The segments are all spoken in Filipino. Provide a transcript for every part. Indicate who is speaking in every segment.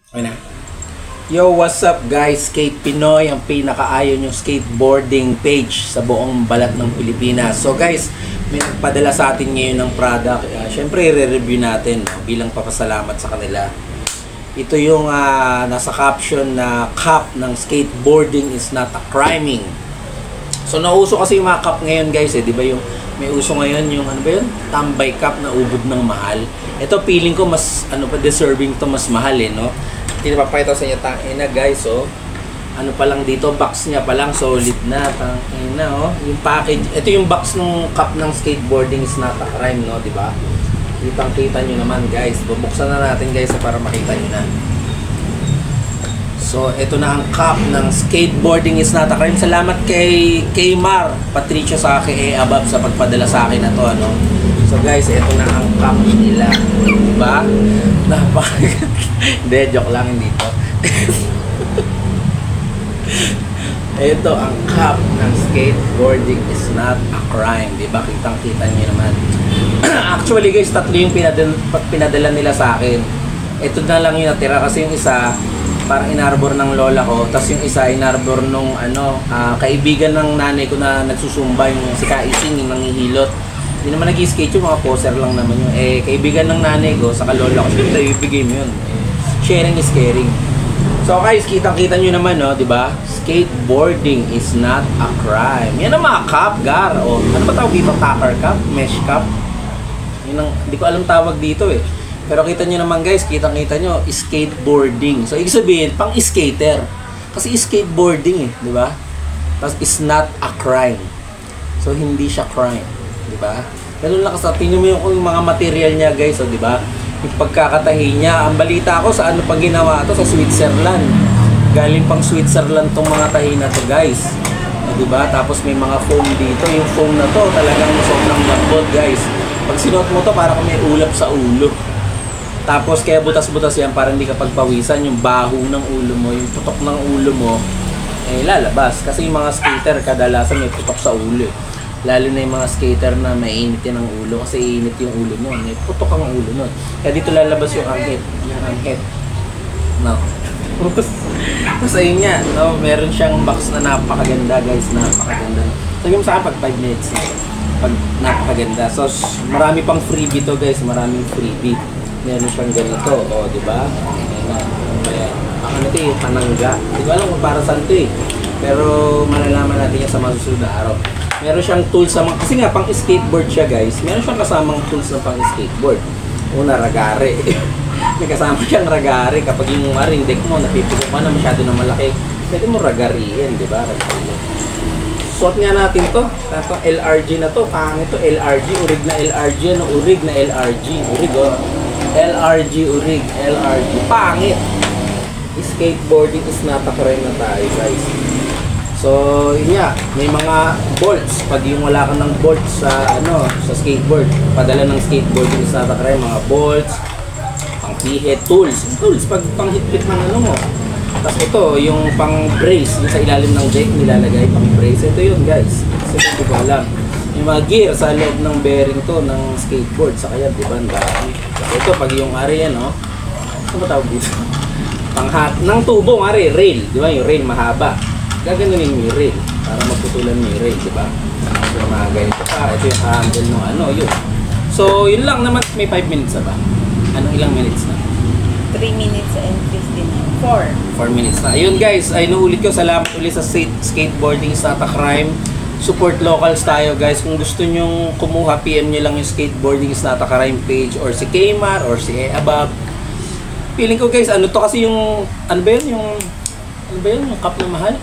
Speaker 1: Okay na. Yo, what's up guys? Skate Pinoy, ang pinakaayon yung skateboarding page sa buong balat ng Pilipinas. So guys, may nagpadala sa atin ngayon ng product. Syempre, i-review natin bilang papasalamat sa kanila. Ito yung nasa caption na cup ng skateboarding is not a criming. So nauso kasi yung mga cup ngayon guys di ba yung may uso ngayon yung ano ba yun? Tambay cup na ubod ng mahal. Ito feeling ko mas deserving to, mas mahal no. Pinapakita sa inyo tangina guys ano pa lang dito, box niya pa lang solid na tangina yung package. Ito yung box ng cup ng skateboarding is not a crime no, di ba? Kitang-kita nyo naman guys. Bubuksan na natin guys para makita nyo na. So, ito na ang cup ng skateboarding is not a crime. Salamat kay Mar Patricio sa akin above sa pagpadala sa akin na to So guys, ito na ang cup nila. Diba? Hindi, joke lang, hindi to. Ito ang cup ng skateboarding is not a crime. Diba? Kitang-kita nyo naman. Actually guys, tatlo yung pinadala nila sa akin. Ito na lang yung natira kasi yung isa parang inarbor ng lola ko, tapos yung isa inarbor nung kaibigan ng nanay ko na nagsusumba, yung si Kaising, yung nanghihilot. Hindi naman nag-skate yung mga poser lang naman yun. Kaibigan ng nanay ko sa lola ko, syempre ibigay mo yun. Sharing is caring. So guys, kitang-kita nyo naman di ba? Skateboarding is not a crime. Yan ang mga cup, gar. Ano ba tawag dito? Tucker cup? Mesh cup? Hindi ko alam tawag dito Pero kita nyo naman guys, kitang-kita nyo, skateboarding. So ibig sabihin, pang skater. Kasi skateboarding di ba? Tapos is not a crime. So hindi siya crime, di ba? Ganun lang kasi, tingnan mo yung mga material niya guys, di ba? Yung pagkakatahi niya, ang balita ko sa ano pa ginawa to, sa Switzerland. Galing pang Switzerland tong mga tahi na to guys. Di ba? Tapos may mga foam dito. Yung foam na to, talagang sobrang lambot guys. Pag sinuot mo to, para kung may ulap sa ulo. Tapos kaya butas-butas yan para hindi ka pagpawisan. Yung baho ng ulo mo, yung putok ng ulo mo, lalabas. Kasi yung mga skater, kadalasan may putok sa ulo. Lalo na yung mga skater na mainit yan ang ulo. Kasi init yung ulo mo, may putok ang ulo nun. Kaya dito lalabas yung anghit. Yung anghit. No. Tapos ayun nga, meron siyang box na napakaganda guys, napakaganda. Sabi mo sa akin pag 5 minutes pag napakaganda. So marami pang freebie to guys, maraming freebie. Meron siyang ganito, di ba? Ano ito yung panangga. Hindi ko alam kung para saan ito pero malalaman natin yan sa mga susunod na araw. Meron siyang tools sa kasi nga pang skateboard siya guys. Meron siyang kasamang tools na pang skateboard. Una, ragare. May kasama siyang ragare. Kapag yung ring deck mo, napipigo ka na masyado na malaki, pwede mo ragarihin, di ba? Suot nga natin to. Ito, LRG na to. Pangit to, LRG. Urig na LRG. Urig na LRG. Urig, LRG, urig. LRG. Pangit. Skateboarding is not a crime na tayo, guys. So, yun nga. May mga bolts. Pag yung wala ka ng bolts sa, sa skateboard, padala ng skateboarding is not a crime. Mga bolts, pang-head tools. Tools, pag pang-hit-hit ng mo. Tapos ito, yung pang-brace, yung sa ilalim ng deck nilalagay, pang-brace. Ito yun guys. Kasi hindi ko alam. Yung mga gear sa loob ng bearing to, ng skateboard. Sa kaya, di ba? Tapos ito, pag yung area, ano ba tawag dito? Ng tubo, rail. Di ba? Yung rail mahaba. Gaganunin mo yung rail. Para magputulan mo yung rail, di ba? So, mga ganito pa. Ito yung handle ng yun. So, yun lang naman. May 5 minutes na ba? Anong ilang minutes na?
Speaker 2: 3 minutes and 15. 4
Speaker 1: minutes na. Ayun guys, ay naulit ko, salamat ulit sa skateboarding is not a crime. Support locals tayo guys. Kung gusto nyong kumuha, PM nyo lang yung skateboarding is not a crime page or si Kmar or si Abab. Feeling ko guys, ano to kasi yung, ano ba yun? Yung cup na mahal?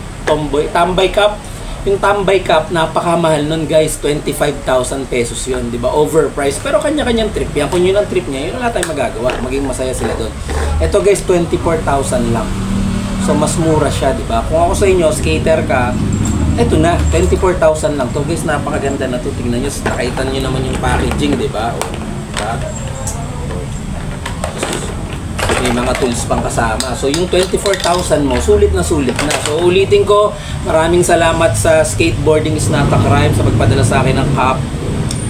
Speaker 1: Tambay cup. Yung tambay cup, napakamahal nun guys, 25,000 pesos yun, di ba? Overpriced. Pero kanya-kanyang trip yan. Kung yun ang trip niya, yun wala tayong magagawa. Maging masaya sila doon. Ito guys, 24,000 lang. So, mas mura siya, di ba? Kung ako sa inyo, skater ka, eto na, 24,000 lang. To guys, napakaganda na to. Tingnan nyo, nakita nyo naman yung packaging, di ba? Diba? May mga tools pang kasama. So, yung 24,000 mo, sulit na sulit na. So, ulitin ko, maraming salamat sa Skateboarding is not a crime sa pagpadala sa akin ng cup.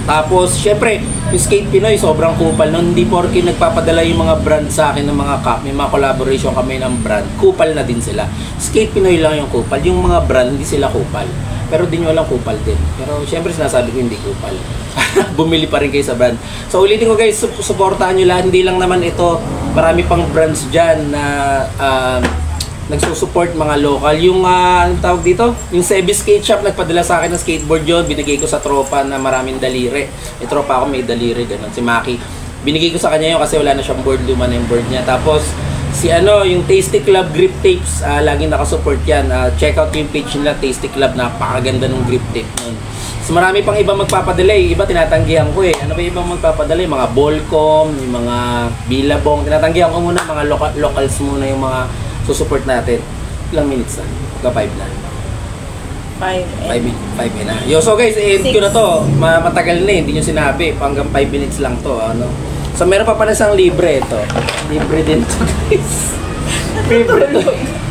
Speaker 1: Tapos, syempre, yung Skate Pinoy, sobrang kupal. Nung hindi porke nagpapadala yung mga brand sa akin ng mga cup, may mga collaboration kami ng brand, kupal na din sila. Skate Pinoy lang yung kupal. Yung mga brand, hindi sila kupal. Pero di nyo alam kupal din. Pero syempre sinasabi ko hindi kupal. Bumili pa rin kayo sa brand. So ulitin ko guys, supportahan nyo lahat. Hindi lang naman ito, marami pang brands dyan na nagsusupport mga local. Yung, anong tawag dito? Yung Sebi Skate Shop, nagpadala sa akin ng skateboard yun. Binigay ko sa tropa na maraming daliri. May tropa ako may daliri, ganun. Si Maki. Binigay ko sa kanya yun kasi wala na siyang board. Luma na yung board niya. Tapos, si yung Tasty Club Grip Tapes, laging nakasupport yan. Check out yung page nila, Tasty Club. Napakaganda ng grip tape nun. So, marami pang ibang magpapadala eh. Iba tinatanggihan ko eh. Ano ba ibang magpapadala? Yung mga Bolcom, yung mga Billabong. Tinatanggihan ko muna, mga locals muna yung mga susupport natin. Ilang minutes na? Pagka 5 na. 5 na. Yo, so guys, end ko na to. Matagal na eh. Hindi nyo sinabi. Hanggang 5 minutes lang to. Ano? So meron pa pala isang libre ito. Libre din to guys. Libre to.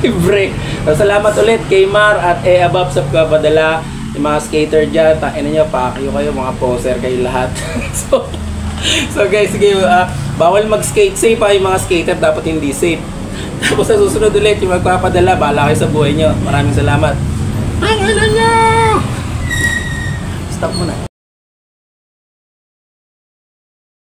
Speaker 1: Libre. So, salamat ulit kay Mar at Abab sa pagpapadala. Yung mga skater dyan. Tain nyo, pakyo kayo. Mga poser kayo lahat. so guys, sige. Bawal mag-skate. Safe pa yung mga skater. Dapat hindi safe. Tapos sa susunod ulit yung magpapadala, bahala kayo sa buhay nyo. Maraming salamat. Ang ina nyo! Stop mo na.